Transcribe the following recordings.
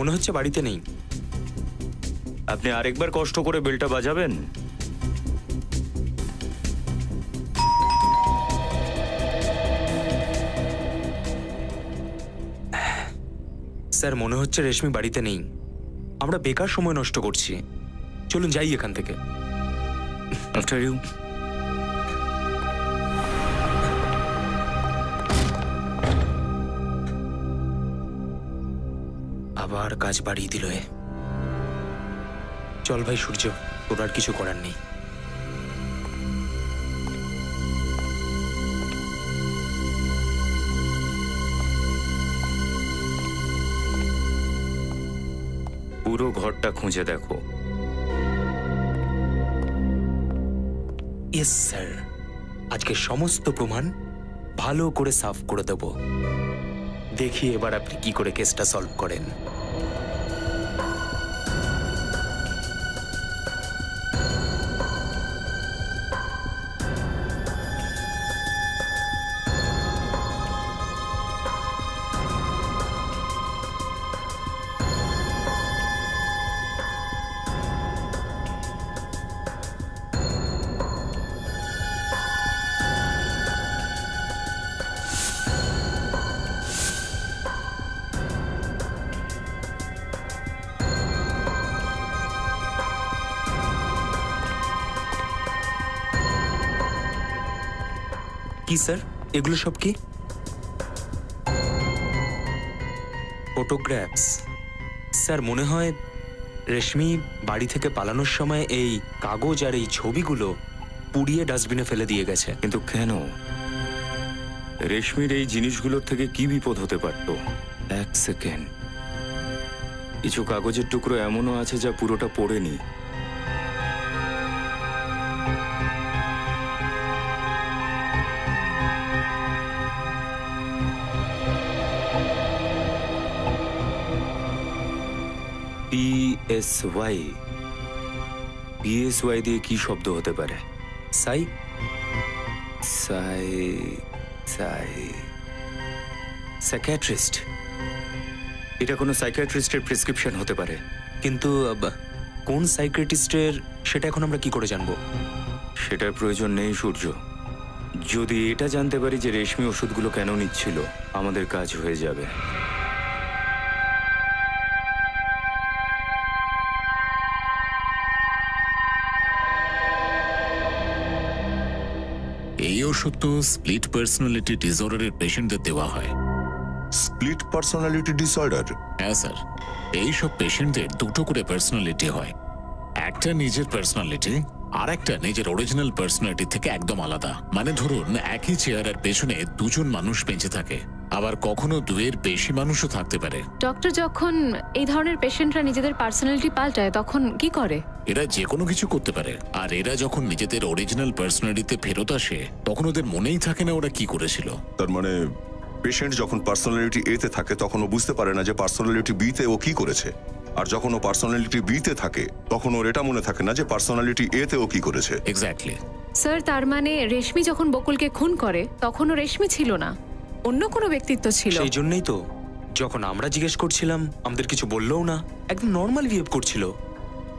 মনে হচ্ছে বাড়িতে নেই। আপনি আরেকবার কষ্ট করে বেলটা বাজাবেন? স্যার মনে হচ্ছে রেশমি বাড়িতে নেই। আমরা বেকার সময় নষ্ট করছি, চলুন যাই এখান থেকে। After you. আবার কাজ বাড়িয়ে দিল এ। চল ভাই সূর্য, তোর আর কিছু করার নেই। পুরো ঘরটা খুঁজে দেখো। ইয়েস স্যার, আজকে সমস্ত প্রমাণ ভালো করে সাফ করে দেব। দেখি এবার আপনি কি করে কেসটা সলভ করেন। কি স্যার এগুলো সব কি? ফটোগ্রাফস। স্যার মনে হয় রেশমি বাড়ি থেকে পালানোর সময় এই কাগজ আর এই ছবিগুলো পুড়িয়ে ডাস্টবিনে ফেলে দিয়ে গেছে। কিন্তু কেন? রেশমির এই জিনিসগুলোর থেকে কি বিপদ হতে পারত? এক সেকেন্ড, কিছু কাগজের টুকরো এমনও আছে যা পুরোটা পড়েনি। PSY দিয়ে কি শব্দ হতে পারে? সাই সাই সাই সাইকিয়াট্রিস্ট। এটা কোনো সাইকিয়াট্রিস্টের প্রেসক্রিপশন হতে পারে। কিন্তু কোন সাইকিয়াট্রিস্টের সেটা এখন আমরা কি করে জানবো? সেটার প্রয়োজন নেই সূর্য। যদি এটা জানতে পারি যে রেশমি ওষুধগুলো কেন নিচ্ছিল, আমাদের কাজ হয়ে যাবে। এই ওষুধ তো স্প্লিট পার্সোনালিটি ডিসঅর্ডারের পেশেন্টদের দেওয়া হয়। Split personality disorder? হ্যাঁ স্যার, এইসব পেশেন্টদের দুটো করে পার্সোনালিটি হয়। একটা নিজের পার্সোনালিটি, আর একটা নিজের অরিজিনাল পার্সোনালিটি থেকে একদম আলাদা। মানে ধরুন একই চেয়ারের পেছনে দুজন মানুষ বেঁচে থাকে, আবার কখনো দুয়ের বেশি মানুষও থাকতে পারে। ডক্টর, যখন এই ধরনের পেশেন্টরা নিজেদের পার্সোনালিটি পাল্টায় তখন কি করে? এরা যে কোনো কিছু করতে পারে, আর এরা যখন নিজেদের অরিজিনাল পার্সোনালিটিতে ফেরত আসে তখন ওদের মনেই থাকে না ওরা কি করেছিল। তার মানে পেশেন্ট যখন পার্সোনালিটি এ তে থাকে তখন ও বুঝতে পারে না যে পার্সোনালিটি বি তে ও কি করেছে, আর যখন ও পার্সোনালিটি বি তে থাকে তখন ওর এটা মনে থাকে না যে পার্সোনালিটি এ তে ও কি করেছে। এক্স্যাক্টলি স্যার, তার মানে রেশমি যখন বকুলকে খুন করে তখন ও রেশমি ছিল না, অন্য কোনো ব্যক্তিত্ব ছিল। সেই জন্যই তো যখন আমরা জিজ্ঞেস করছিলাম আমাদের কিছু বললেও না, একদম নর্মাল বিহেভ করছিল।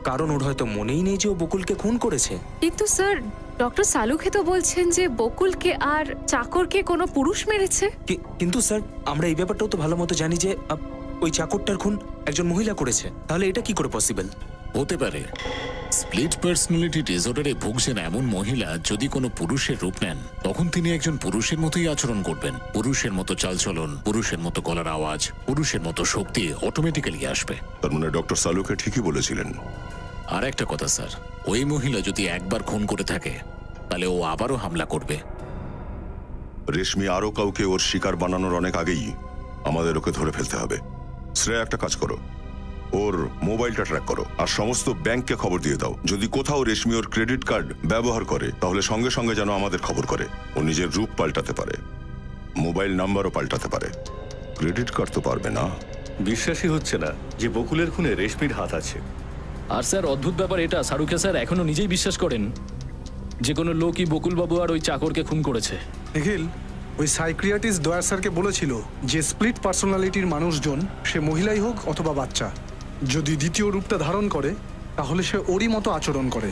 কারণ ওর হয়তো মনেই নেই যে ও বকুলকে খুন করেছে। কিন্তু স্যার, ডক্টর সালুখে তো বলছেন যে বকুলকে আর চাকরকে কোনো পুরুষ মেরেছে। কিন্তু স্যার আমরা এই ব্যাপারটাও তো ভালো মতো জানি যে ওই চাকরটার খুন একজন মহিলা করেছে। তাহলে এটা কি করে পসিবল হতে পারে? স্প্লিট পার্সোনালিটি ডিসঅর্ডারে ভুগছেন এমন মহিলা যদি কোনো পুরুষের রূপ নেন তখন তিনি একজন পুরুষের মতোই আচরণ করবেন। পুরুষের মতো চালচলন, পুরুষের মতো গলার আওয়াজ, পুরুষের মতো শক্তি অটোমেটিক্যালি আসবে। তার মানে ডক্টর সালুখে ঠিকই বলেছিলেন। আর একটা কথা স্যার, ওই মহিলা যদি একবার খুন করে থাকে তাহলে ও আবারও হামলা করবে। রেশমি আরো কাউকে ওর শিকার বানানোর অনেক আগেই আমাদের ওকে ধরে ফেলতে হবে। শ্রেয়া, একটা কাজ করো, ওর মোবাইলটা ট্র্যাক করো আর সমস্ত ব্যাংককে খবর দিয়ে দাও। যদি কোথাও রেশমি ওর ক্রেডিট কার্ড ব্যবহার করে তাহলে সঙ্গে সঙ্গে যেন আমাদের খবর করে। ও নিজের রূপ পাল্টাতে পারে, মোবাইল নাম্বারও পাল্টাতে পারে, ক্রেডিট কার্ড তো পারবে না। বিশ্বাসই হচ্ছে না যে বকুলের খুনে রেশমির হাত আছে। আর স্যার অদ্ভুত ব্যাপার এটা, সারুখে স্যার এখনো নিজেই বিশ্বাস করেন যে কোনো লোকই বকুলবাবু আর ওই চাকরকে খুন করেছে। নিখিল, ওই সাইক্রিয়াটিস্ট দয়া স্যারকে বলেছিল যে স্প্লিট পার্সোনালিটির মানুষজন সে মহিলাই হোক অথবা বাচ্চা, যদি দ্বিতীয় রূপটা ধারণ করে তাহলে সে ওরই মতো আচরণ করে।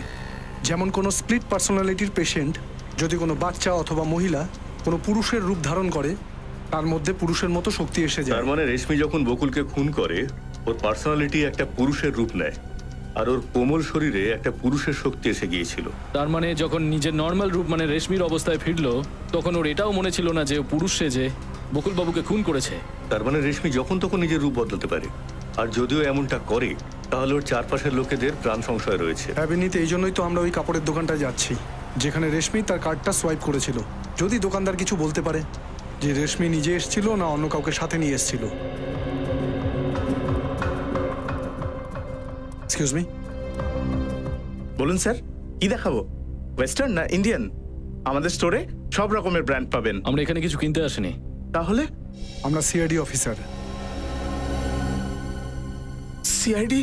যেমন কোনো স্প্লিট পার্সোনালিটির পেশেন্ট যদি কোনো বাচ্চা অথবা মহিলা কোনো পুরুষের রূপ ধারণ করে তার মধ্যে পুরুষের মতো শক্তি এসে যায়। তার মানে রেশমি যখন বকুলকে খুন করে ওর পার্সোনালিটি একটা পুরুষের রূপ নেয়, আর ওর কোমল শরীরে একটা পুরুষের শক্তি এসে গিয়েছিল। তার মানে যখন নিজের নর্মাল রূপ মানে রেশমির অবস্থায় ফিরলো তখন ওর এটাও মনে ছিল না যে ও পুরুষ সেজে বকুলবাবুকে খুন করেছে। তার মানে রেশমি যখন তখন নিজের রূপ বদলাতে পারে, আর যদিও এমনটা করে তাহলে ওর চারপাশের লোকেদের প্রাণ সংশয় রয়েছে। হ্যাঁ বিনীত, এই জন্যই তো আমরা ওই কাপড়ের দোকানটায় যাচ্ছি যেখানে রেশমি তার কার্ডটা সোয়াইপ করেছিল। যদি দোকানদার কিছু বলতে পারে যে রেশমি নিজে এসেছিল না অন্য কাউকে সাথে নিয়ে এসেছিল। এক্সকিউজ মি, বলুন স্যার, কি দেখাবো? ওয়েস্টার্ন না ইন্ডিয়ান? আমাদের স্টোরে সব রকমের ব্র্যান্ড পাবেন। আমরা এখানে কিছু কিনতে আসিনি। তাহলে? আমরা সিআইডি অফিসার। সিআইডি?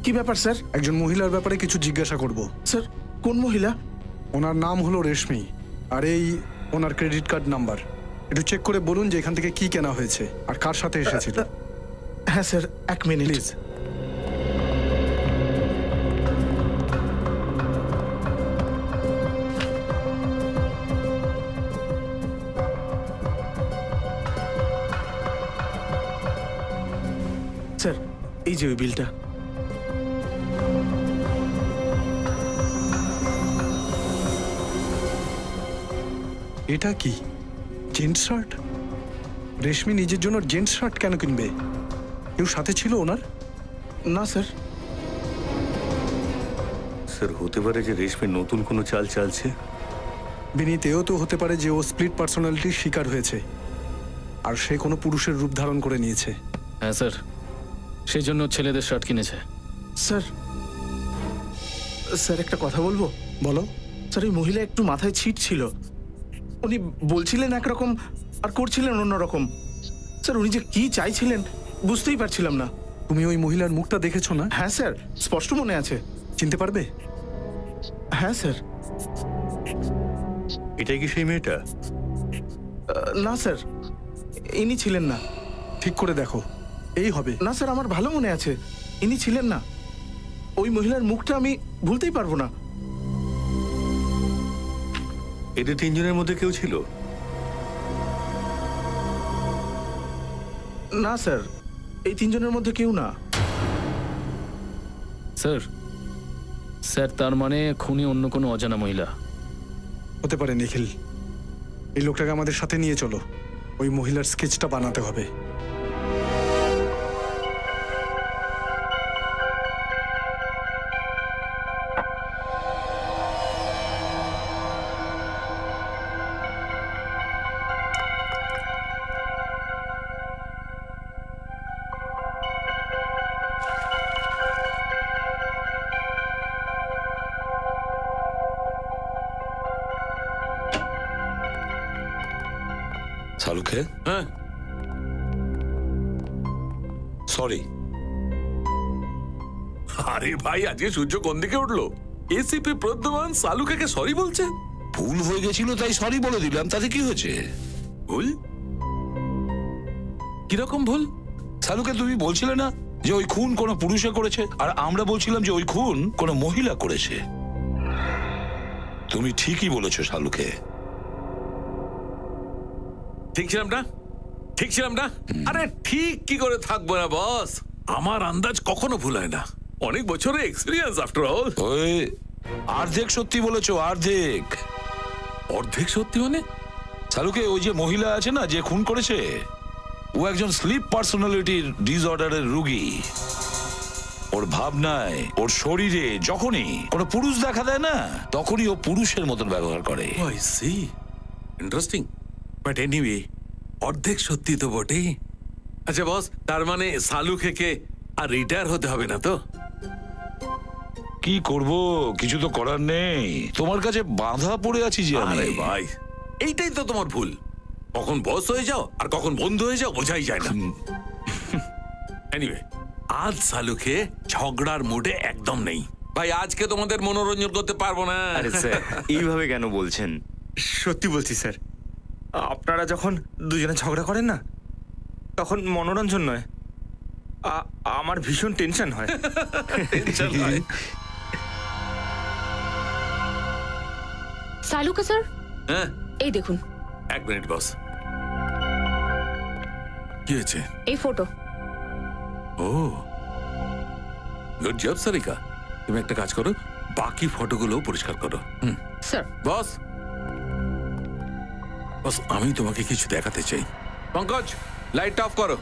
কি ব্যাপার স্যার? একজন মহিলার ব্যাপারে কিছু জিজ্ঞাসা করব। স্যার, কোন মহিলা? ওনার নাম হলো রেশমি, আর এই ওনার ক্রেডিট কার্ড নাম্বার। একটু চেক করে বলুন যে এখান থেকে কি কেনা হয়েছে আর কার সাথে এসেছিল। হ্যাঁ স্যার, এক মিনিট প্লিজ। স্যার, এই যে ওই বিলটা। এটা কি জেন্টস শার্ট? রেশমি নিজের জন্য জেন্টস শার্ট কেন কিনবে? কেউ সাথে ছিল ওনার? না স্যার। স্যার, হতে পারে যে রেশমি নতুন কোনো চাল চালছে। বিনীত, এও তো হতে পারে যে ও স্প্লিট পার্সোনালিটির শিকার হয়েছে আর সে কোনো পুরুষের রূপ ধারণ করে নিয়েছে। হ্যাঁ স্যার, সেই জন্য ছেলেদের শার্ট কিনেছে। স্যার, স্যার একটা কথা বলবো? বলো। স্যার, ওই মহিলা একটু মাথায় ছিট ছিল। উনি বলছিলেন একরকম আর করছিলেন অন্যরকম। স্যার, উনি যে কি চাইছিলেন বুঝতেই পারছিলাম না। তুমি ওই মহিলার মুখটা দেখেছো না? হ্যাঁ স্যার, স্পষ্ট মনে আছে। চিনতে পারবে? হ্যাঁ স্যার। এটাই কি সেই মেয়েটা? না স্যার, ইনি ছিলেন না। ঠিক করে দেখো, এই হবে। না স্যার, আমার ভালো মনে আছে ইনি ছিলেন না। ওই মহিলার মুখটা আমি ভুলতেই পারবো না। এদের তিনজনের মধ্যে কেউ ছিল? না স্যার, এই তিনজনের মধ্যে কেউ না। স্যার, স্যার তার মানে খুনি অন্য কোনো অজানা মহিলা হতে পারে। নিখিল, এই লোকটাকে আমাদের সাথে নিয়ে চলো, ওই মহিলার স্কেচটা বানাতে হবে। শালুকে? হ্যাঁ, সরি। আরে ভাই, আজকে সূর্য কোন দিকে উঠলো? এসিপি প্রদ্যমান শালুকে সরি বলছে। ভুল হয়ে গেছিল তাই সরি বলে দিলাম, তাতে কি হয়েছে? ভুল? কিরকম ভুল? শালুকে, তুমি বলছিলে না যে ওই খুন কোনো পুরুষে করেছে, আর আমরা বলছিলাম যে ওই খুন কোনো মহিলা করেছে। তুমি ঠিকই বলেছো শালুকে। ঠিক ছিলাম না? ঠিক ছিলাম না? আরে ঠিক কি করে থাকবো না বস? আমার আন্দাজ কখনো ভুল হয় না। অনেক বছরের এক্সপেরিয়েন্স আফটার অল। ওই অর্ধেক সত্যি বলেছো, অর্ধেক। অর্ধেক সত্যি মানে? শালুকে, ওই যে মহিলা আছে না যে খুন করেছে, ও একজন স্লিপ পার্সোনালিটির ডিসঅর্ডারের রোগী। ওর ভাবনায়, ওর শরীরে যখনই কোনো পুরুষ দেখা দেয় না, তখনই ও পুরুষের মতন ব্যবহার করে। I see, interesting. But anyway, অর্ধেক সত্যি তো বটেই। আচ্ছা বস, তার মানে শালুকে আর রিটায়ার হতে হবে না তো? কি করব, কিছু তো করার নেই। তোমার কাছে বাঁধা পড়ে আছি যে আমি। আরে ভাই, এইটাই তো তোমার ভুল। কখন বস হয়ে যাও আর কখন বন্ধু হয়ে যাও বোঝাই যায় না। এনিওয়ে, আজ শালুকে ঝগড়ার মুডে একদম নেই। ভাই, আজকে তোমাদের মনোরঞ্জন করতে পারবো না। আরে স্যার, এইভাবে কেন বলছেন? সত্যি বলছি স্যার, আপনারা যখন দুজনে ঝগড়া করেন না, তখন মনোরঞ্জন নয়, আমার ভীষণ টেনশন হয়। সালুকা স্যার, হ্যাঁ এই দেখুন। এক মিনিট বস, কি হয়েছে? এই ফটো। ও গুড জব সারিকা, তুমি একটা কাজ করো, বাকি ফটোগুলো পরিষ্কার করো। স্যার। বস বস, আমি তোমাকে কিছু দেখাতে চাই। পঙ্কজ, লাইট অফ করো।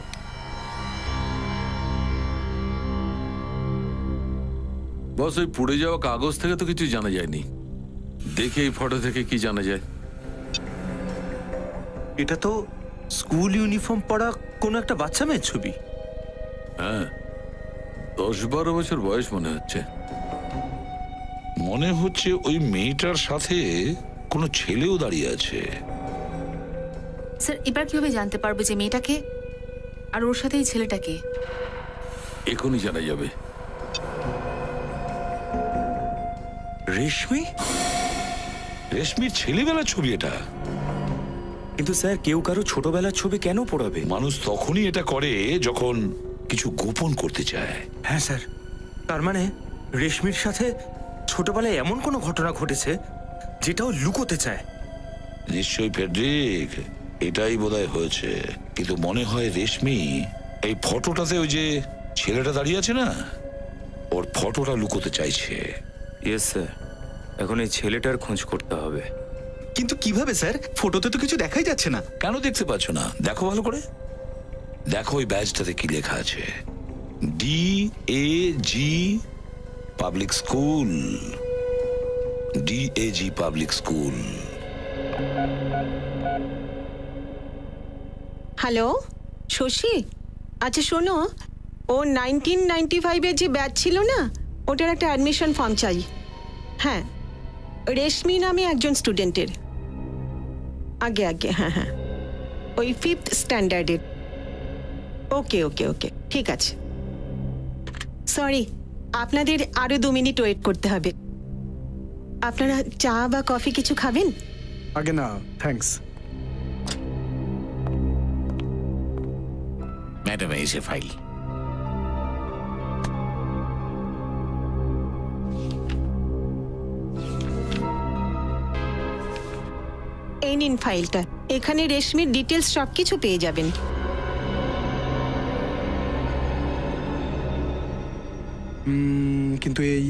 বস, ওই পুড়ে যাওয়া কাগজ থেকে তো কিছু জানা যায়নি, দেখে এই ফটো থেকে কি জানা যায়? এটা তো স্কুল ইউনিফর্ম পরা কোনো একটা বাচ্চা মেয়ের ছবি। হ্যাঁ, 10-12 বছর বয়স মনে হচ্ছে। মনে হচ্ছে ওই মেয়েটার সাথে কোনো ছেলেও দাঁড়িয়ে আছে। স্যার, এবার কিভাবে জানতে পারবো যে মেয়েটাকে আর ওর সাথে এই ছেলেটাকে? এখনই জানা যাবে। রেশমি? রেশমির ছেলেবেলার ছবি এটা। কিন্তু স্যার, কেউ কারো ছোটবেলার ছবি কেন পড়াবে? মানুষ তখনই এটা করে যখন কিছু গোপন করতে চায়। হ্যাঁ স্যার, তার মানে রেশমির সাথে ছোটবেলায় এমন কোনো ঘটনা ঘটেছে যেটাও লুকোতে চায়। নিশ্চয়ই ফেডরিক, এটাই বোধহয় হয়েছে। কিন্তু মনে হয় রেশমি এই ফটোটাতে ওই যে ছেলেটা দাঁড়িয়ে আছে না, ওর ফটোটা লুকোতে চাইছে। ইয়েস স্যার, এখন এই ছেলেটার খোঁজ করতে হবে। কিন্তু কিভাবে স্যার? ফটোতে তো কিছু দেখাই যাচ্ছে না। কেন দেখতে পাচ্ছ না? দেখো ভালো করে, দেখো ওই ব্যাজটাতে কি লেখা আছে। DAG public school, DAG public school. Hello Shashi, আচ্ছা শোনো, ও 1995-এর যে ব্যাচ ছিল না, ওটার একটা অ্যাডমিশন ফর্ম চাই। হ্যাঁ, রেশমি নামে একজন স্টুডেন্টের। আগে আগে, হ্যাঁ হ্যাঁ, ওই 5th স্ট্যান্ডার্ডের। ওকে ওকে ওকে, ঠিক আছে। সরি, আপনাদের আরো 2 মিনিট ওয়েট করতে হবে। আপনারা চা বা কফি কিছু খাবেন? আগে না, থ্যাঙ্কস। ম্যাডাম, এই যে ফাইল। এই নিন ফাইলটা, এখানে রেশমির ডিটেলস সবকিছু পেয়ে যাবেন। কিন্তু এই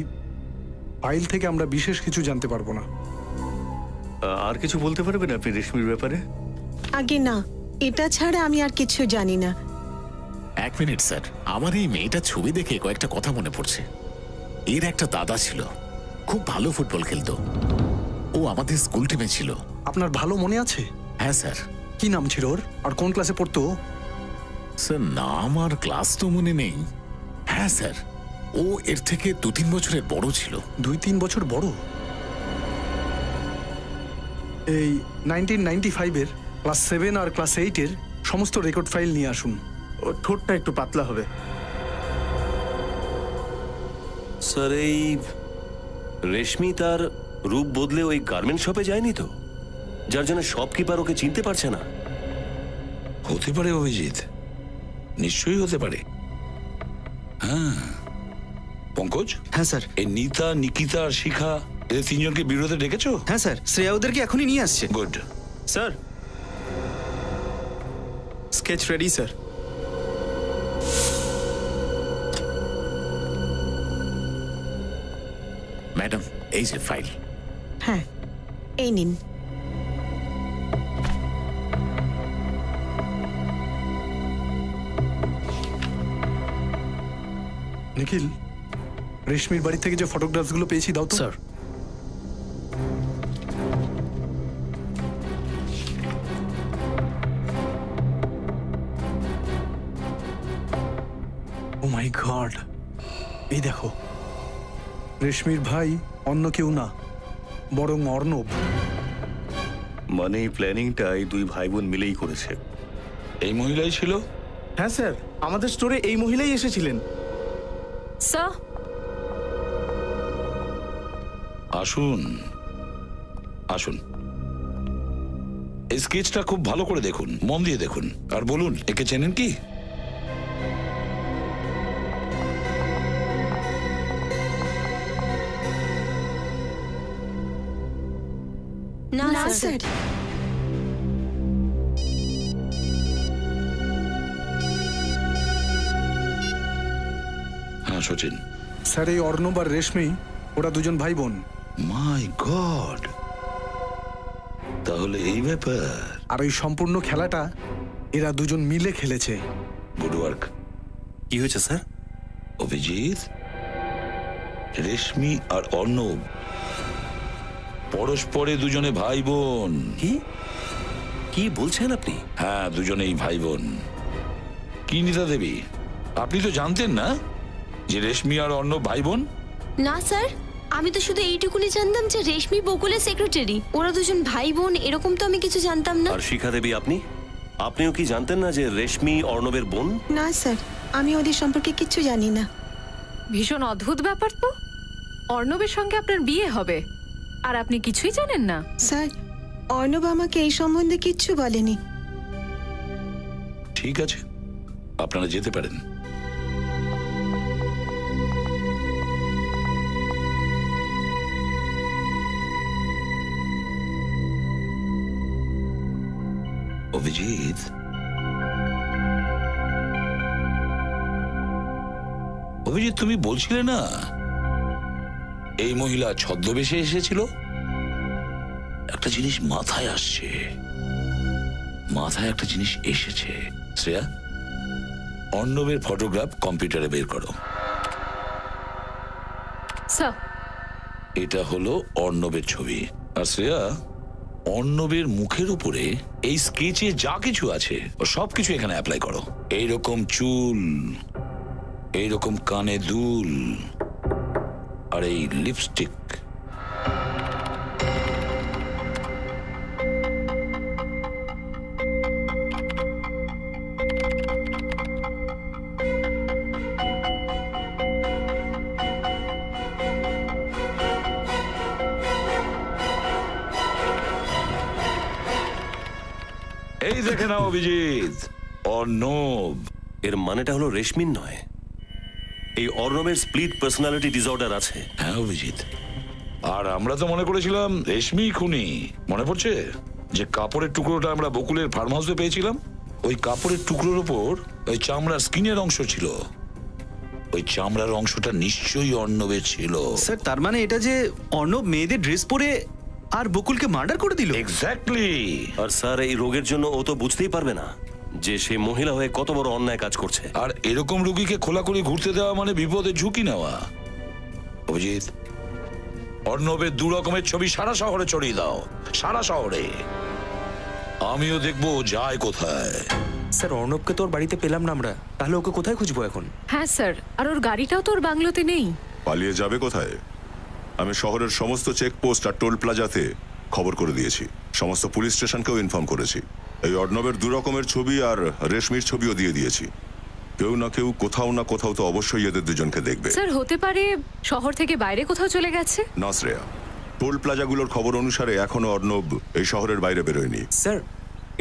ফাইল থেকে আমরা বিশেষ কিছু জানতে পারবো না। আর কিছু বলতে পারবেন আপনি রেশমির ব্যাপারে? আগে না, এটা ছাড়া আমি আর কিছু জানি না। 1 মিনিট স্যার, আমার এই মেয়েটার ছবি দেখে কয়েকটা কথা মনে পড়ছে। এর একটা দাদা ছিল, খুব ভালো ফুটবল খেলতো। ও আমাদের স্কুল টিমে ছিল। আপনার ভালো মনে আছে? হ্যাঁ স্যার। কি নাম ছিল ওর, আর কোন ক্লাসে পড়তো? স্যার, নাম আর ক্লাস তো মনে নেই। হ্যাঁ স্যার, ও এর থেকে 2-3 বছরের বড় ছিল। 2-3 বছর বড়? এই 1995-এর ক্লাস 7 আর ক্লাস 8-এর সমস্ত রেকর্ড ফাইল নিয়ে আসুন। ওর ঠোঁটটা একটু পাতলা হবে। স্যার, এই রেশমি তার রূপ বদলে ওই গার্মেন্ট শপে যায়নি তো, যার জন্য শপকিপার ওকে চিনতে পারছে না? হতে পারে অভিজিৎ, নিশ্চয়ই হতে পারে। হ্যাঁ পঙ্কজ। হ্যাঁ স্যার। এই নিতা, নিকিতা আর শিখা, এদের 3জনকে বিরোধে ডেকেছো? হ্যাঁ স্যার, শ্রেয়া ওদেরকে এখনই নিয়ে আসছে। Good sir. Sketch ready sir. Madam, এই যে ফাইল। হ্যাঁ, এই নিন। নিখিল, রেশমির বাড়ি থেকে যে ফটোগ্রাফসগুলো পেয়েছি দাও তো। স্যার। ও মাই গড, এই দেখো, রেশমির ভাই অন্য কেউ না, বরং অর্ণব। মানে এই প্ল্যানিংটা এই 2 ভাই বোন মিলেই করেছে। এই মহিলাই ছিল? হ্যাঁ স্যার, আমাদের স্টোরে এই মহিলাই এসেছিলেন। স্যার, আসুন আসুন। এই স্কেচটা খুব ভালো করে দেখুন, মন দিয়ে দেখুন, আর বলুন একে চেনেন কি? না স্যার। হ্যাঁ সচিন স্যার, এই অর্ণব আর রেশমি ওরা দুজন ভাই বোন। মাই গড, তাহলে এই ব্যাপার। আর ওই সম্পূর্ণ খেলাটা এরা দুজন মিলে খেলেছে। Good work. কি হয়েছে স্যার? অভিজিৎ, রেশমি আর অর্ণব পরস্পরে দুজনে ভাই বোন। কি বলছেন আপনি? হ্যাঁ, দুজনেই ভাই বোন। কি নিতা দেবী, আপনি তো জানতেন না যে রেশমি আর অর্ণব ভাই বোন? না স্যার, আমি তো শুধু এইটুকুনি জানতাম যে রেশমি বকুলের সেক্রেটারি। ওরা দুজন ভাই বোন, এরকম তো আমি কিছু জানতাম না। আর শিখা দেবী, আপনিও কি জানতেন না যে রেশমি অর্ণবের বোন? না স্যার, আমি ওদের সম্পর্কে কিচ্ছু জানি না। ভীষণ অদ্ভুত ব্যাপার তো। অর্ণবের সঙ্গে আপনার বিয়ে হবে আর আপনি কিছুই জানেন না? স্যার, অর্ণব আমাকে এই সম্বন্ধে কিচ্ছু বলেনি। ঠিক আছে, আপনারা যেতে পারেন। অভিজিৎ, অভিজিৎ তুমি বলছিলে না এই মহিলা ছদ্মবেশে এসেছিল? একটা জিনিস মাথায় আসছে, মাথায় একটা জিনিস এসেছে। শ্রেয়া, অর্ণবের ফটোগ্রাফ কম্পিউটারে বের করো। স্যার, এটা হলো অর্ণবের ছবি। আর শ্রেয়া, অর্ণবের মুখের উপরে এই স্কেচে যা কিছু আছে ও সবকিছু এখানে অ্যাপ্লাই করো। এইরকম চুল, এইরকম কানে দুল, আর এই লিপস্টিক। এই দেখে নাও অভিজিৎ, অর্ণব। এর মানেটা হলো রেশমির নয়, এই অর্ণবের স্প্লিট পার্সোনালিটি ডিসঅর্ডার আছে। হ্যাঁ অভিজিৎ, আর আমরা তো মনে করেছিলাম রেশমি খুনি। মনে পড়ছে যে কাপড়ের টুকরোটা আমরা বকুলের ফার্ম হাউসে পেয়েছিলাম? ওই কাপড়ের টুকরোর উপর ওই চামড়ার স্কিনের অংশ ছিল। ওই চামড়ার অংশটা নিশ্চয়ই অর্ণবের ছিল। স্যার, তার মানে এটা যে অর্ণব মেয়েদের ড্রেস পরে আর বকুলকে মার্ডার করে দিল? এক্স্যাক্টলি। আর স্যার, এই রোগের জন্য ও তো বুঝতেই পারবে না যে সে মহিলা হয়ে কত বড় অন্যায় কাজ করছে। আর এরকম রোগীকে খোলাখুলি ঘুরতে দেওয়া মানে বিপদের ঝুঁকি নেওয়া। অভিজিৎ, অর্ণবের দু রকমের ছবি সারা শহরে ছড়িয়ে দাও, সারা শহরে। আমিও দেখবো যায় কোথায়। স্যার, অর্ণবকে তোর বাড়িতে পেলাম না আমরা, তাহলে ওকে কোথায় খুঁজবো এখন? হ্যাঁ স্যার, আর ওর গাড়িটাও তোর বাংলোতে নেই। পালিয়ে যাবে কোথায়? আমি শহরের সমস্ত চেকপোস্ট আর টোল প্লাজাতে খবর করে দিয়েছি, সমস্ত পুলিশ স্টেশনকেও ইনফর্ম করেছি। এই অর্ণবের দু রকমের ছবি আর রেশমির ছবিও দিয়ে দিয়েছি। কেউ না কেউ কোথাও না কোথাও তো অবশ্যই এদের দুজনকে দেখবে। স্যার, হতে পারে শহর থেকে বাইরে কোথাও চলে গেছে। না শ্রেয়া, টোল প্লাজাগুলোর খবর অনুসারে এখনো অর্ণব এই শহরের বাইরে বেরোয়নি। স্যার,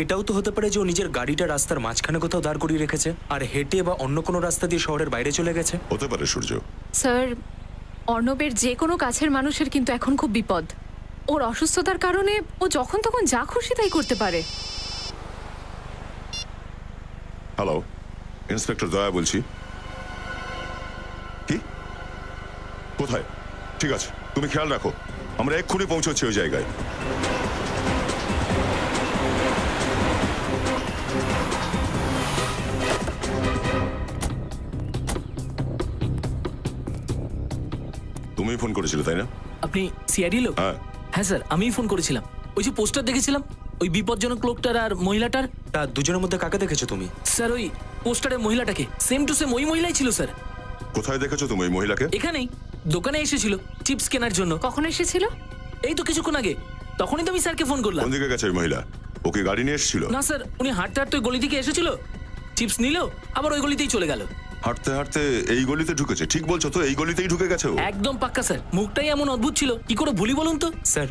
এটাও তো হতে পারে যে ও নিজের গাড়িটা রাস্তার মাঝখানে কোথাও দাঁড় করিয়ে রেখেছে আর হেঁটে বা অন্য কোনো রাস্তা দিয়ে শহরের বাইরে চলে গেছে। হতে পারে সূর্য। স্যার, অর্ণবের যে কোনো কাছের মানুষের কিন্তু এখন খুব বিপদ। ওর অসুস্থতার কারণে ও যখন তখন যা খুশি তাই করতে পারে। হ্যালো, ইন্সপেক্টর দয়া বলছি। কি? কোথায়? ঠিক আছে, তুমি খেয়াল রাখো, আমরা এক্ষুনি পৌঁছচ্ছি ওই জায়গায়। তুমি ফোন করেছিলে তাই না? আপনি সিআইডি লোক? হ্যাঁ স্যার, আমিই ফোন করেছিলাম। ওই যে পোস্টার দেখেছিলাম, ওই বিপজ্জনক লোকটার আর মহিলাটার। তা দুজনের মধ্যে কাকে দেখেছো তুমি? স্যার, ওই পোস্টারের মহিলাটাকে সেম টু সেম ওই মহিলাই ছিল স্যার। কোথায় দেখেছো তুমি ওই মহিলাকে? এখানেই দোকানে এসেছিল চিপস কেনার জন্য। কখন এসেছিল? এই তো কিছুক্ষণ আগে। তখনই তো আমি স্যারকে ফোন করলাম। কোন দিকে গেছে ওই মহিলা? ওকে গাড়ি নিয়ে এসেছিল? না স্যার, উনি হাঁটতে হাঁটতে ওই গলি থেকে এসেছিল, চিপস নিল, আবার ওই গলিতেই চলে গেল। হাঁটতে হাঁটতে এই গলিতে ঢুকেছে? ঠিক বলছো তো, এই গলিতেই ঢুকে গেছে ও? একদম পাক্কা স্যার, মুখটাই এমন অদ্ভুত ছিল, কি করে ভুলি বলুন তো? স্যার,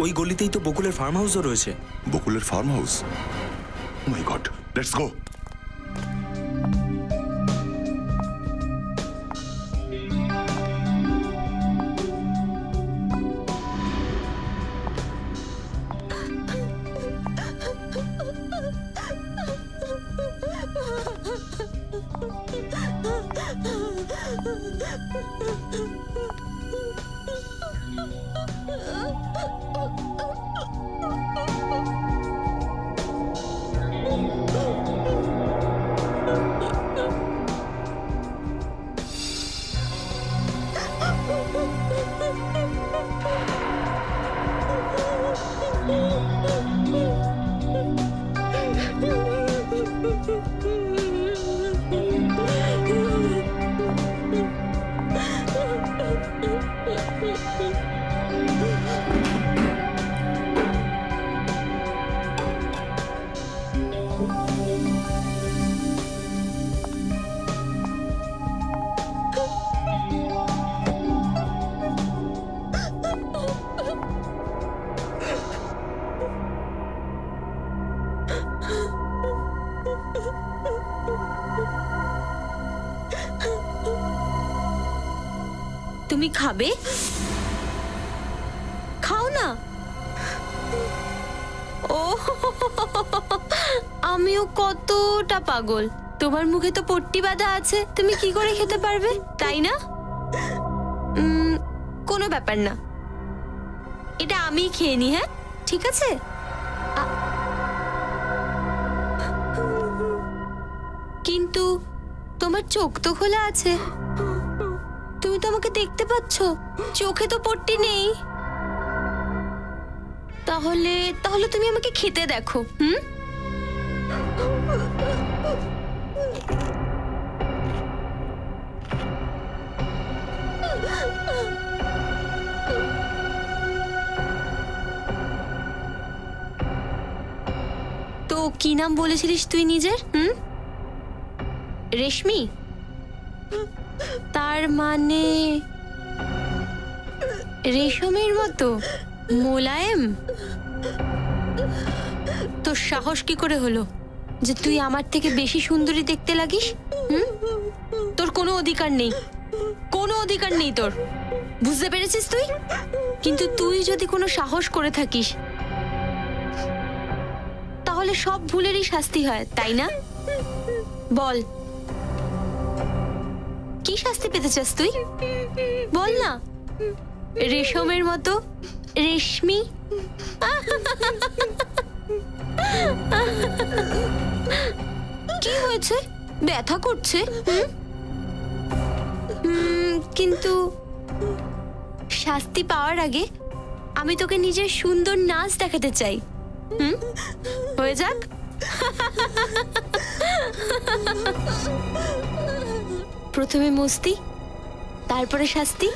ওই গলিতেই তো বকুলের ফার্ম হাউসও রয়েছে। বকুলের farm house? My god, let's go. তুমি খাবে? খাও না। ও আমিও কতটা পাগল। তোমার মুখে তো পট্টি বাঁধা আছে, তুমি কি করে খেতে পারবে, তাই না? কোনো ব্যাপার না, এটা আমি খেয়ে নি। হ্যাঁ ঠিক আছে। কিন্তু তোমার চোখ তো খোলা আছে, তুমি তো আমাকে দেখতে পাচ্ছ, চোখে তো পট্টি নেই। তাহলে তাহলে তুমি আমাকে খেতে দেখো। তো কি নাম বলেছিলিস তুই নিজের? রেশমি? তার মানে রেশমের মতো মোলায়েম? তোর সাহস কি করে হলো যে তুই আমার থেকে বেশি সুন্দরী দেখতে লাগিস? তোর কোনো অধিকার নেই, কোনো অধিকার নেই তোর, বুঝতে পেরেছিস তুই? কিন্তু তুই যদি কোনো সাহস করে থাকিস তাহলে সব ভুলেরই শাস্তি হয়, তাই না? বল, কি শাস্তি পেতে চাস তুই? বল না। রেশমের মতো রেশমি? কি হয়েছে? ব্যথা করছে? কিন্তু শাস্তি পাওয়ার আগে আমি তোকে নিজের সুন্দর নাচ দেখাতে চাই। হয়ে যাক। প্রথমে মস্তি, তারপরে শাস্তি।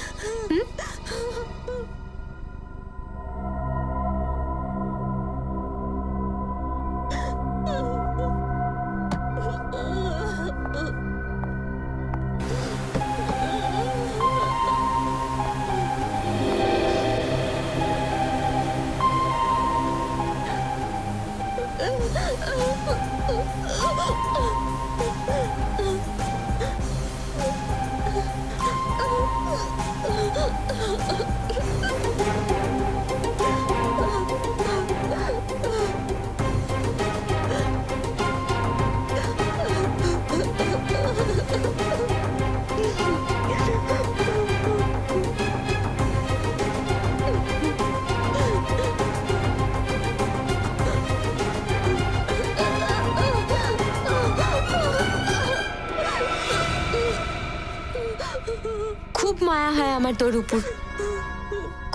খুব মায়া হয় আমার তোর উপর,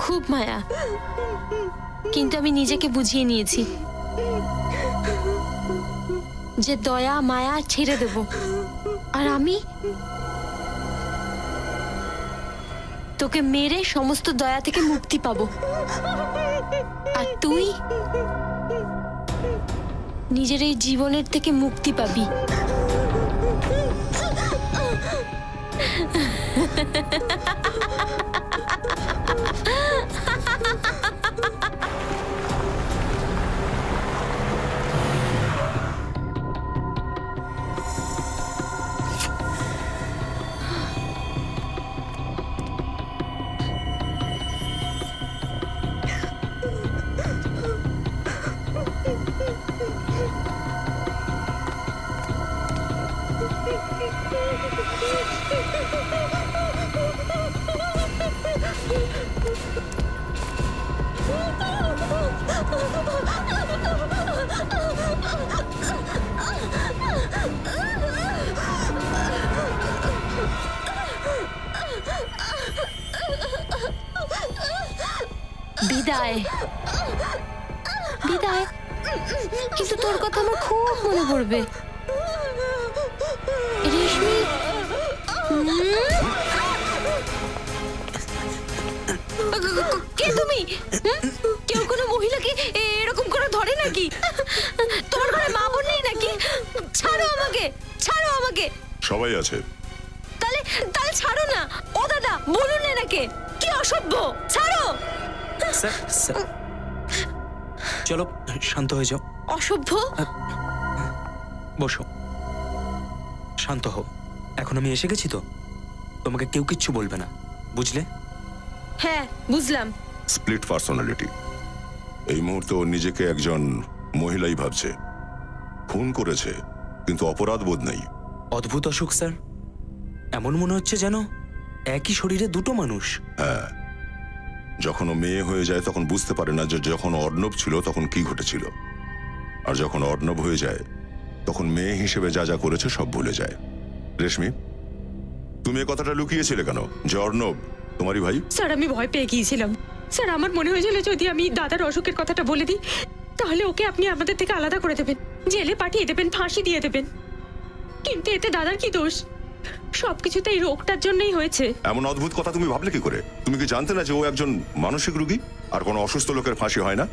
খুব মায়া। কিন্তু আমি নিজেকে বুঝিয়ে নিয়েছি যে দয়া মায়া ছেড়ে দেব, আর আমি তোকে মেরে সমস্ত দয়া থেকে মুক্তি পাবো, আর তুই নিজের এই জীবনের থেকে মুক্তি পাবি। বিদায় বিদায়। কিন্তু তোর কথা আমার খুব মনে পড়বে রেশমি। কে তুমি? কেউ কোনো মহিলাকে এরকম করে ধরে নাকি? তোমার ঘরে মা বোন নেই নাকি? ছাড়ো আমাকে, ছাড়ো আমাকে। সবাই আছে। তাহলে তাহলে ছাড়ো না। ও দাদা বলুন না নাকি? কি অসভ্য, ছাড়ো। চলো শান্ত হয়ে যাও। অসভ্য। বসো, শান্ত হও। এখন আমি এসে গেছি তো, তোমাকে কেউ কিচ্ছু বলবে না, বুঝলে? হ্যাঁ বুঝলাম। Split personality. এই মুহূর্তে ও নিজেকে একজন মহিলাই ভাবছে। খুন করেছে কিন্তু অপরাধ বোধ নেই। অদ্ভুত অসুখ স্যার, এমন মনে হচ্ছে যেন একই শরীরে দুটো মানুষ। হ্যাঁ, যখন ও মেয়ে হয়ে যায় তখন বুঝতে পারে না যে যখন অর্ণব ছিল তখন কি ঘটেছিল, আর যখন অর্ণব হয়ে যায় তখন মেয়ে হিসেবে যা যা করেছে সব ভুলে যায়। রেশমি, তুমি এই কথাটা লুকিয়েছিলে কেন যে অর্ণব তোমারই ভাই? স্যার আমি ভয় পেয়ে গিয়েছিলাম। স্যার আমার মনে হয়েছিল যদি আমি দাদার অসুখের কথাটা বলে দিই তাহলে ওকে আপনি আমাদের থেকে আলাদা করে দেবেন, জেলে পাঠিয়ে দেবেন, ফাঁসি দিয়ে দেবেন। কিন্তু এতে দাদার কি দোষ? সবকিছু তো এই রোগটার জন্যই হয়েছে। এমন অদ্ভুত কথা তুমি ভাবলে কি করে? তুমি কি জানতে না যে ও একজন মানসিক রোগী আর কোনো অসুস্থ লোকের ফাঁসি হয় না?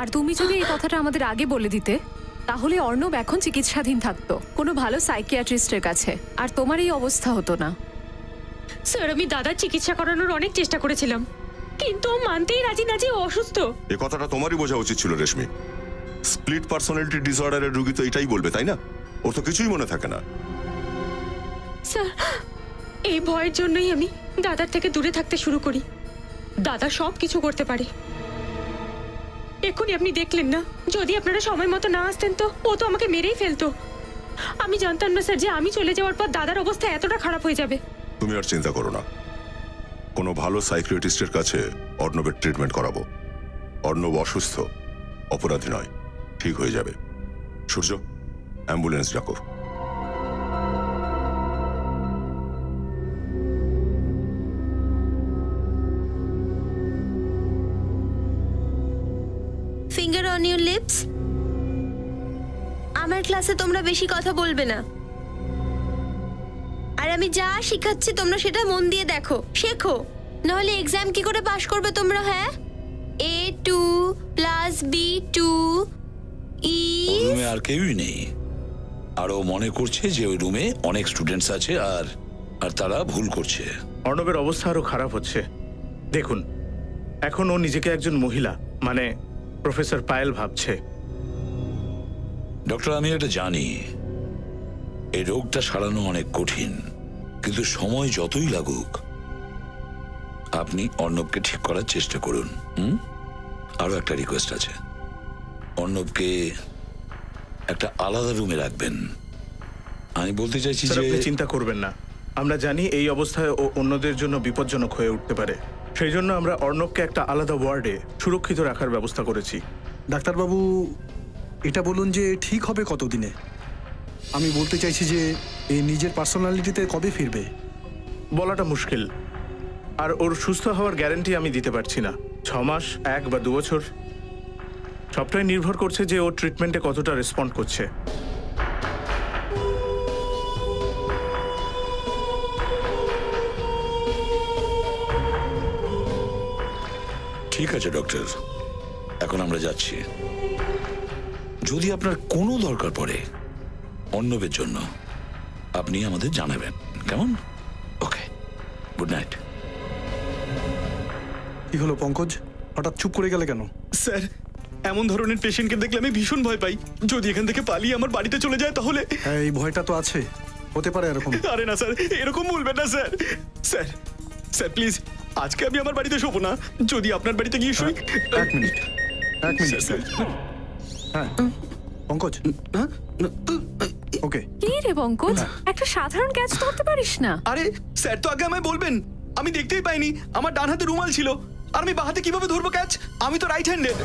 আর তুমি যদি এই কথাটা আমাদের আগে বলে দিতে তাহলে অর্ণব এখন চিকিৎসাধীন থাকতো কোনো ভালো সাইকিয়াট্রিস্টের কাছে, আর তোমার এই অবস্থা হতো না। স্যার আমি দাদার চিকিৎসা করানোর অনেক চেষ্টা করেছিলাম কিন্তু ও মানতেই রাজি না যে ও অসুস্থ। এই কথাটা তোমারই বোঝা উচিত ছিল রেশমি। স্প্লিট পার্সোনালিটি ডিসঅর্ডারের রোগী তো এটাই বলবে, তাই না? ওর তো কিছুই মনে থাকে না। স্যার এই ভয়ের জন্যই আমি দাদার থেকে দূরে থাকতে শুরু করি। দাদা সব কিছু করতে পারে। এক্ষুনি আপনি দেখলেন না, যদি আপনারা সময় মতো না আসতেন তো ও তো আমাকে মেরেই ফেলতো। আমি জানতাম না স্যার যে আমি চলে যাওয়ার পর দাদার অবস্থা এতটা খারাপ হয়ে যাবে। তুমি আর চিন্তা করো না, কোনো ভালো সাইকিয়াট্রিস্টের কাছে অর্ণবের ট্রিটমেন্ট করাবো। অর্ণব অসুস্থ, অপরাধী নয়, ঠিক হয়ে যাবে। সূর্য, অ্যাম্বুলেন্স ডাকো। Finger on your lips. আমার ক্লাসে তোমরা বেশি কথা বলবে না, আর আমি যা শিখাচ্ছি তোমরা সেটা মন দিয়ে দেখো, শেখো, নাহলে এক্সাম কি করে পাশ করবে তোমরা? হ্যাঁ, A2 + B2 রুমে আর কেউই নেই, আর ও মনে করছে যে ওই রুমে অনেক স্টুডেন্টস আছে আর তারা ভুল করছে। অর্ণবের অবস্থা আরো খারাপ হচ্ছে। দেখুন, এখন ও নিজেকে একজন মহিলা মানে প্রফেসর পায়েল ভাবছে। ডক্টর, আমি এটা জানি এই রোগটা সারানো অনেক কঠিন, কিন্তু সময় যতই লাগুক আপনি অর্ণবকে ঠিক করার চেষ্টা করুন। আরো একটা রিকোয়েস্ট আছে, অর্ণবকে একটা আলাদা রুমে রাখবেন। আমি বলতে চাইছি যে আপনি চিন্তা করবেন না, আমরা জানি এই অবস্থায় ও অন্যদের জন্য বিপজ্জনক হয়ে উঠতে পারে। সেই জন্য আমরা অর্ণবকে একটা আলাদা ওয়ার্ডে সুরক্ষিত রাখার ব্যবস্থা করেছি। ডাক্তারবাবু, এটা বলুন যে ঠিক হবে কতদিনে? আমি বলতে চাইছি যে এই নিজের পার্সোনালিটিতে কবে ফিরবে? বলাটা মুশকিল, আর ওর সুস্থ হওয়ার গ্যারান্টি আমি দিতে পারছি না। 6 মাস, 1 বা 2 বছর, সবটাই নির্ভর করছে যে ওর ট্রিটমেন্টে কতটা রেসপন্ড করছে। ঠিক আছে ডক্টর, এখন আমরা যাচ্ছি। যদি আপনার কোনো দরকার পড়ে অর্ণবের জন্য আপনি আমাদের জানাবেন, কেমন? ওকে, গুড নাইট। কি হলো পঙ্কজ, হঠাৎ চুপ করে গেলে কেন? স্যার, এমন ধরনের পেশেন্টকে দেখলে আমি ভীষণ ভয় পাই। যদি এখান থেকে পালিয়ে আমার বাড়িতে চলে যায় তাহলে। হ্যাঁ, এই ভয়টা তো আছে, হতে পারে এরকম। আরে না স্যার, এরকম বলবেন না স্যার। স্যার স্যার প্লিজ, আজকে আমি আমার বাড়িতে শোবো না, যদি আপনার বাড়িতে গিয়ে শুই। 1 মিনিট স্যার। হ্যাঁ পঙ্কজ, ওকে। কি রে পঙ্কজ, একটা সাধারণ ক্যাচ ধরতে পারিস না? আরে স্যার তো আগে আমায় বলবেন, আমি দেখতেই পাইনি। আমার ডান হাতে রুমাল ছিল, আর আমি বাঁ হাতে কিভাবে ধরবো ক্যাচ? আমি তো রাইট হ্যান্ডেড।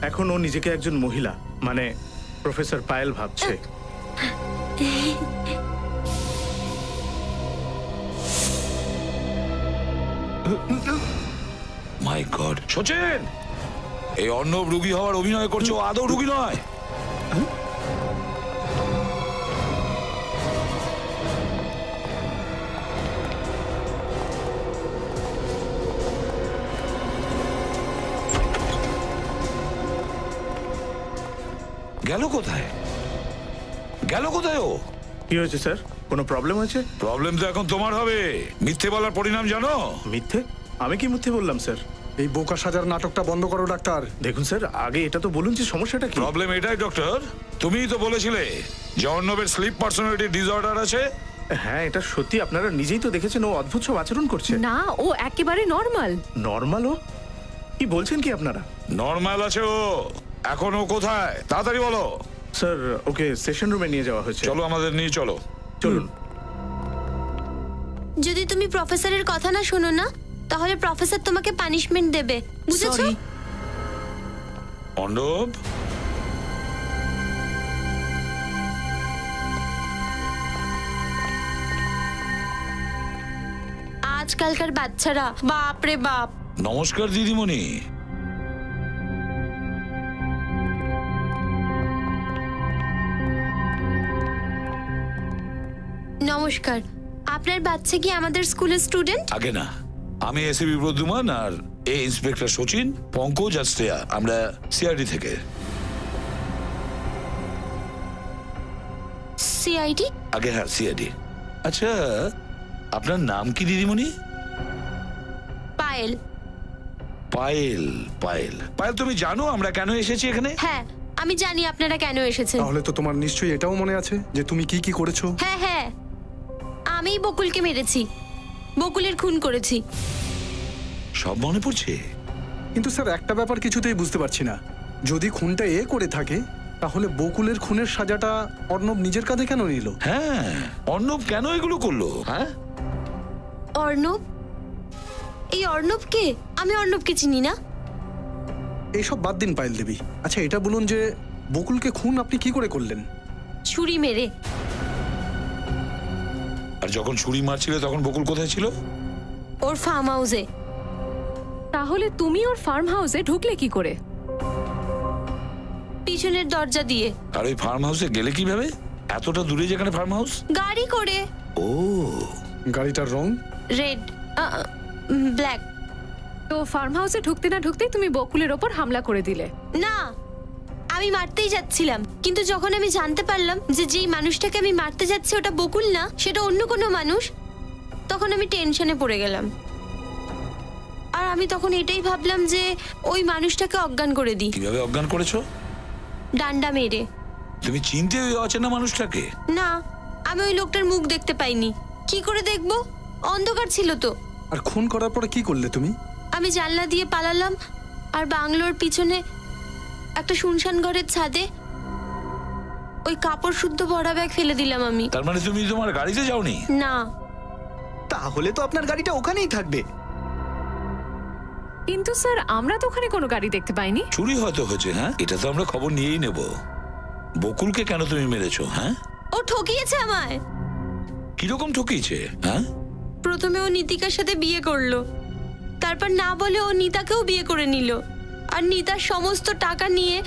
এখন ও নিজেকে একজন মহিলা মানে প্রফেসর পায়েল ভাবছে। মাই গড, সচিন, এই অর্ণব রুগী হওয়ার অভিনয় করছে, ও আদৌ রুগী নয়। গেল কোথায়? গেল কোথায় ও? কি হয়েছে স্যার? কোনো প্রবলেম হয়েছে? প্রবলেম তো এখন তোমার হবে। মিথ্যে বলার পরিণাম জানো? মিথ্যে? আমি কি মিথ্যে বললাম স্যার? এই বোকা সাজার নাটকটা বন্ধ করো ডাক্তার। দেখুন স্যার, আগে এটা তো বলুন যে সমস্যাটা কি। প্রবলেম এটাই ডক্টর, তুমিই তো বলেছিলে যে অর্ণবের স্লিপ পার্সোনালিটি ডিসঅর্ডার আছে। হ্যাঁ, এটা সত্যি, আপনারা নিজেই তো দেখেছেন ও অদ্ভুত সব আচরণ করছে। না, ও একেবারে নর্মাল। নর্মাল? ও কি বলছেন কি আপনারা? নর্মাল আছে ও। এখন ও কোথায় তাড়াতাড়ি বলো। স্যার, ওকে সেশন রুমে নিয়ে যাওয়া হয়েছে। চলো আমাদের নিয়ে চলো। চলুন। যদি তুমি প্রফেসরের কথা না শোনো না, তাহলে প্রফেসর তোমাকে পানিশমেন্ট দেবে, বুঝেছো? অর্ণব, আজকালকার বাচ্চারা বাপ রে বাপ। নমস্কার দিদিমণি। নমস্কার, আপনার বাচ্চা কি আমাদের স্কুলের স্টুডেন্ট? আগে না, আমি এসিবি প্রদ্যুমান আর এ ইন্সপেক্টর সচিন, পঙ্কজ আর শ্রেয়া, আমরা সিআইডি থেকে। সিআইডি? আগে হ্যাঁ, সিআইডি। আচ্ছা, আপনার নাম কি দিদিমণি? পায়েল। পায়েল, পায়েল, পায়েল, তুমি জানো আমরা কেন এসেছি এখানে? হ্যাঁ, আমি জানি আপনারা কেন এসেছেন। তাহলে তো তোমার নিশ্চয়ই এটাও মনে আছে যে তুমি কি কি করেছো? হ্যাঁ হ্যাঁ, আমি বকুলকে মেরেছি, বকুলের খুন করেছি। সব মনে পড়ছে? কিন্তু স্যার, একটা ব্যাপার কিছুতেই বুঝতে পারছি না। যদি খুনটা এ করে থাকে, তাহলে বকুলের খুনের সাজাটা অর্ণব নিজের কাঁধে কেন নিল? হ্যাঁ, অর্ণব কেন এগুলো করলো? হ্যাঁ, অর্ণব? এই অর্ণব কে? আমি অর্ণবকে চিনি না। এইসব বাদ দিন পায়েল দেবী। আচ্ছা, এটা বলুন যে বকুলকে খুন আপনি কি করে করলেন? ছুরি মেরে। আর যখন ছুরি মারছিলে তখন বকুল কোথায় ছিল? ওর ফার্ম হাউসে। তাহলে তুমি ওর ফার্ম হাউসে ঢুকলে কি করে? পিছনের দরজা দিয়ে। আর ওই ফার্ম হাউসে গেলে কিভাবে? এতটা দূরে যেখানে ফার্ম হাউস? গাড়ি করে। ও, গাড়িটার রং? Red, black. তো ফার্ম হাউসে ঢুকতে না ঢুকতেই তুমি বকুলের ওপর হামলা করে দিলে? না, আমি মারতেই যাচ্ছিলাম, কিন্তু যখন আমি জানতে পারলাম যে যেই মানুষটাকে আমি মারতে যাচ্ছি ওটা বকুল না, সেটা অন্য কোনো মানুষ, তখন আমি টেনশনে পড়ে গেলাম। আর আমি তখন এটাই ভাবলাম যে ওই মানুষটাকে অজ্ঞান করে দিই। কিভাবে অজ্ঞান করেছো? ডান্ডা মেরে। তুমি চিনতে ওই অচেনা মানুষটাকে? না, আমি ওই লোকটার মুখ দেখতে পাইনি। কি করে দেখবো? অন্ধকার ছিল তো। আর খুন করার পরে কি করলে তুমি? আমি জানলা দিয়ে পালালাম, আর বাংলোর পিছনে একটা শুনশান ঘরের ছাদে ওই কাপড় শুদ্ধ ভরা ব্যাগ ফেলে দিলাম আমি। তার মানে তুমি তোমার গাড়িতে যাওনি? না। তাহলে তো আপনার গাড়িটা ওখানেই থাকবে। কিন্তু স্যার, আমরা তো ওখানে কোনো গাড়ি দেখতে পাইনি। চুরি হয়তো হয়েছে। হ্যাঁ, এটা তো আমরা খবর নিয়েই নেব। বকুলকে কেন তুমি মেরেছো? হ্যাঁ, ও ঠকিয়েছে আমায়। কিরকম ঠকিয়েছে? হ্যাঁ, প্রথমে ও নীতিকার সাথে বিয়ে করলো, তারপর না বলে ও নিতাকেও বিয়ে করে নিল, আর নিতার সমস্ত টাকা নিয়ে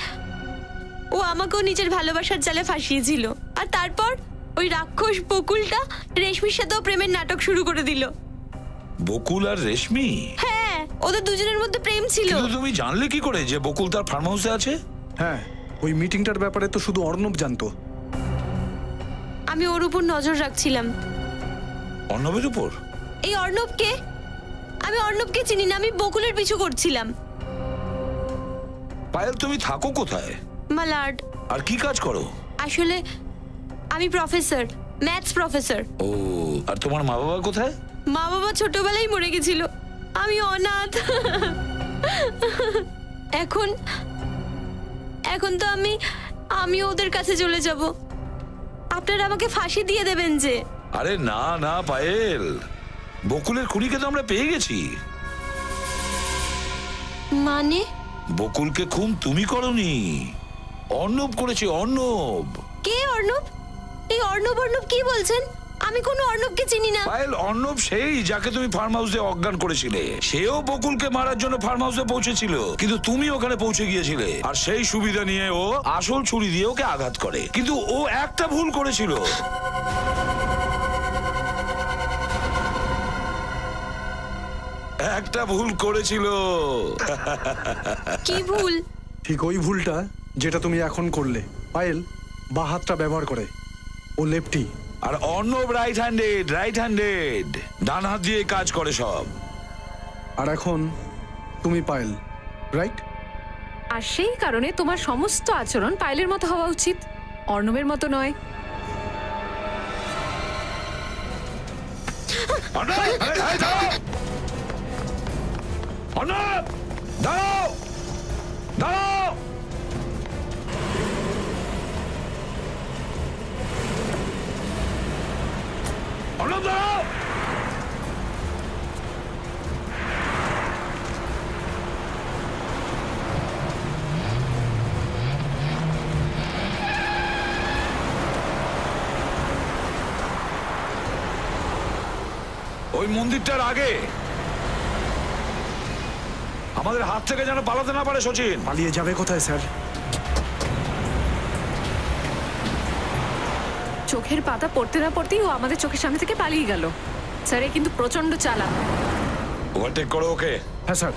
ও আমাকেও নিজের ভালোবাসার জালে ফাঁসিয়েছিল। আর তারপর ওই রাক্ষস বকুলটা রেশমির সাথেও প্রেমের নাটক শুরু করে দিল। বকুল আর রেশমি? হ্যাঁ, ওদের দুজনের মধ্যে প্রেম ছিল। কিন্তু তুমি জানলে কি করে যে বকুল তার ফার্ম হাউসে আছে? হ্যাঁ, ওই মিটিংটার ব্যাপারে তো শুধু অর্ণব জানতো। আমি ওর উপর নজর রাখছিলাম। অর্ণবের উপর? এই অর্ণবকে? আমি অর্ণবকে চিনি না, আমি বকুলের পিছু করছিলাম। পায়েল, তুমি থাকো কোথায়? মালাড। আর কি কাজ করো? আসলে আমি প্রফেসর, ম্যাথস প্রফেসর। ও, আর তোমার মা বাবা কোথায়? মা বাবা ছোটবেলায় মরে গেছিল, আমি অনাথ। এখন তো আমি ওদের কাছে চলে যাব। আপনারা আমাকে ফাঁসি দিয়ে দেবেন যে? আরে না না পায়েল, বকুলের খুনিকে তো আমরা পেয়ে গেছি। মানে? বকুলকে খুন তুমি করনি, অর্ণব করেছে। অর্ণব? কে অর্ণব? এই অর্ণব কি বলছেন? আমি কোনো অর্ণবকে চিনি না। পায়েল, অর্ণব সেই যাকে তুমি ফার্ম হাউসে অজ্ঞান করেছিলে। সেও বকুলকে মারার জন্য ফার্ম হাউসে পৌঁছেছিল, কিন্তু তুমি ওখানে পৌঁছে গিয়েছিলে। আর সেই সুবিধা নিয়ে ও আসল ছুরি দিয়ে ওকে আঘাত করে। কিন্তু ও একটা ভুল করেছিল। একটা ভুল করেছিল। কি ভুল? ঠিক ওই ভুলটা যেটা তুমি এখন করলে। পায়েল বা হাতটা ব্যবহার করে, ও লেফটি। আর অর্ণব রাইট হ্যান্ডেড, ডান হাত দিয়ে কাজ করে সব। আর এখন তুমি পায়েল, রাইট? আর সেই কারণে তোমার সমস্ত আচরণ পায়েলের মতো হওয়া উচিত, অর্ণবের মতো নয়। অর্ণব, দাঁড়াও, দাঁড়াও। অর্ণব, দাঁড়াও। ওই মন্দিরটার আগে আমাদের হাত থেকে যেন পালাতে না পারে সচিন। পালিয়ে যাবে কোথায় স্যার? চোখের পাতা পড়তে না পড়তেই ও আমাদের চোখের সামনে থেকে পালিয়ে গেল। স্যার, এ কিন্তু প্রচন্ড চালাক। ওভারটেক করো ওকে। হ্যাঁ স্যার।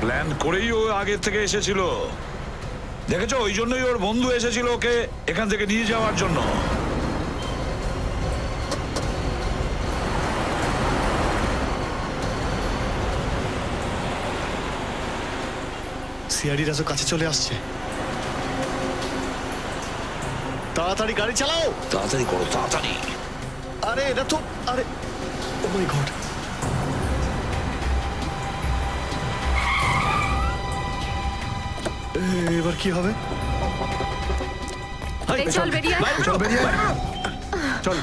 প্ল্যান করেই ও আগে থেকে এসেছিল, দেখেছো? ওই জন্যই ওর বন্ধু এসেছিল ওকে এখান থেকে নিয়ে যাওয়ার জন্য। সিআইডিরা তো কাছে চলে আসছে। তাড়াতাড়ি গাড়ি চালাও, তাড়াতাড়ি করো, তাড়াতাড়ি। আরে এটা তো, আরে ও মাই গড। এবার কি হবে? চল বেরিয়ে চল বেরিয়ে চল।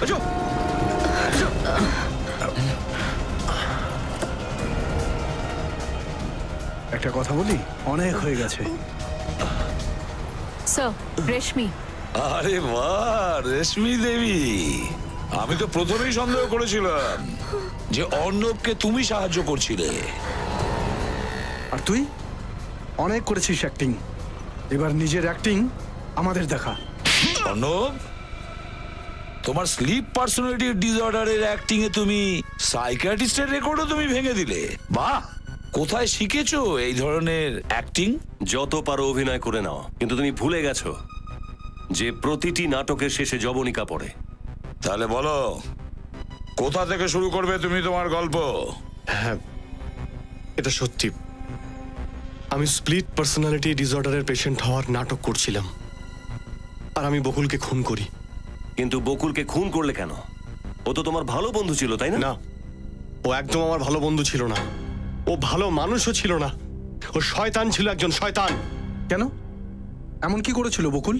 একটা কথা বলি, অনেক হয়ে গেছে। স্যার, রেশমি। আরে বাহ, রেশমি দেবী। আমি তো প্রথমেই সন্দেহ করেছিলাম যে অর্ণবকে তুমি সাহায্য করছিলে। আর তুই অনেক করেছিস অ্যাক্টিং, এবার নিজের অ্যাক্টিং আমাদের দেখা। অর্ণব, তোমার স্লিপ পার্সোনালিটি ডিসঅর্ডারের অ্যাক্টিং এ তুমি সাইকিয়াট্রিস্টের রেকর্ডও তুমি ভেঙে দিলে। বাহ, কোথায় শিখেছো এই ধরনের অ্যাক্টিং? যত পারো অভিনয় করে নাও, কিন্তু তুমি ভুলে গেছো যে প্রতিটি নাটকের শেষে যবনিকা পড়ে। তাহলে বলো, কোথা থেকে শুরু করবে তুমি তোমার গল্প? হ্যাঁ, এটা সত্যি। আমি স্প্লিট পার্সোনালিটি ডিসঅর্ডারের পেশেন্ট হওয়ার নাটক করছিলাম, আর আমি বকুলকে খুন করি। কিন্তু বকুলকে খুন করলে কেন? ও তো তোমার ভালো বন্ধু ছিল, তাই না? না, ও একদম আমার ভালো বন্ধু ছিল না। ও ভালো মানুষও ছিল না। ও শয়তান ছিল, একজন শয়তান। কেন? এমন কি করেছিল বকুল?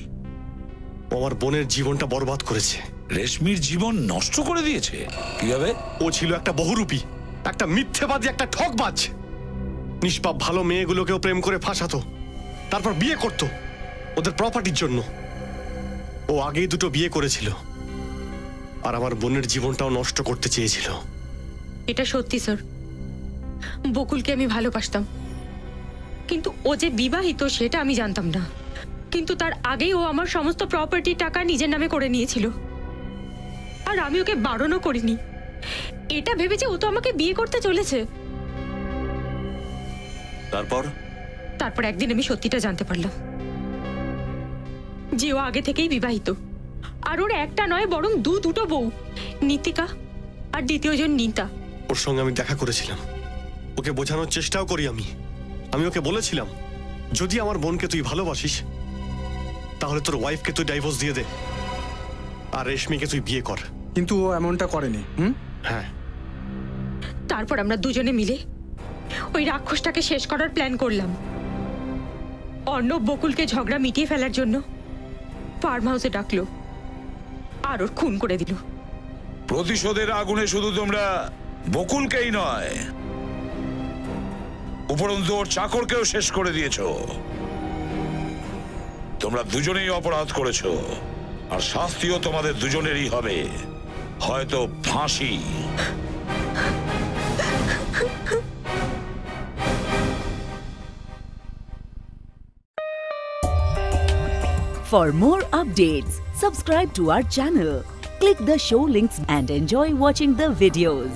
ও আমার বোনের জীবনটা বরবাদ করেছে। রেশমির জীবন নষ্ট করে দিয়েছে? কিভাবে? ও ছিল একটা বহুরূপী, একটা মিথ্যেবাদী, একটা ঠকবাজ। নিষ্পাপ ভালো মেয়েগুলোকেও প্রেম করে ফাঁসাতো, তারপর বিয়ে করত ওদের প্রপার্টির জন্য। ও আগেই দুটো বিয়ে করেছিল, আর আমার বোনের জীবনটাও নষ্ট করতে চেয়েছিল। এটা সত্যি স্যার, বকুলকে আমি ভালোবাসতাম, কিন্তু ও যে বিবাহিত সেটা আমি জানতাম না। কিন্তু তার আগেই ও আমার সমস্ত প্রপার্টি টাকা নিজের নামে করে নিয়েছিল, আর আমি ওকে বারণও করিনি। এটা ভেবেছে ও তো আমাকে বিয়ে করতে চলেছে। তারপর একদিন আমি সত্যিটা জানতে পারলাম যে ও আগে থেকেই বিবাহিত, আর ওর একটা নয় বরং দুটো বউ, নীতিকা আর দ্বিতীয়জন নিতা। ওর সঙ্গে আমি দেখা করেছিলাম, ওকে বোঝানোর চেষ্টাও করি। আমি ওকে বলেছিলাম, যদি আমার বোনকে তুই ভালোবাসিস তাহলে তোর ওয়াইফকে তুই ডাইভোর্স দিয়ে দে, আর রেশমিকে তুই বিয়ে কর। কিন্তু ও এমনটা করেনি। হ্যাঁ। তারপর আমরা দুজনে মিলে ওই রাক্ষসটাকে শেষ করার প্ল্যান করলাম। অর্ণব বকুলকে ঝগড়া মিটিয়ে ফেলার জন্য ফার্ম হাউসে ডাকলো আর ওর খুন করে দিল। প্রতিশোধের আগুনে শুধু তোমরা বকুলকেই নয়, উপরন্তু ওর চাকরকেও শেষ করে দিয়েছো। তোমরা দুজনেই অপরাধ করেছো, আর শাস্তিও তোমাদের দুজনেরই হবে। হয়তো ফাঁসি। For more updates, subscribe to our channel, click the show links and enjoy watching the videos.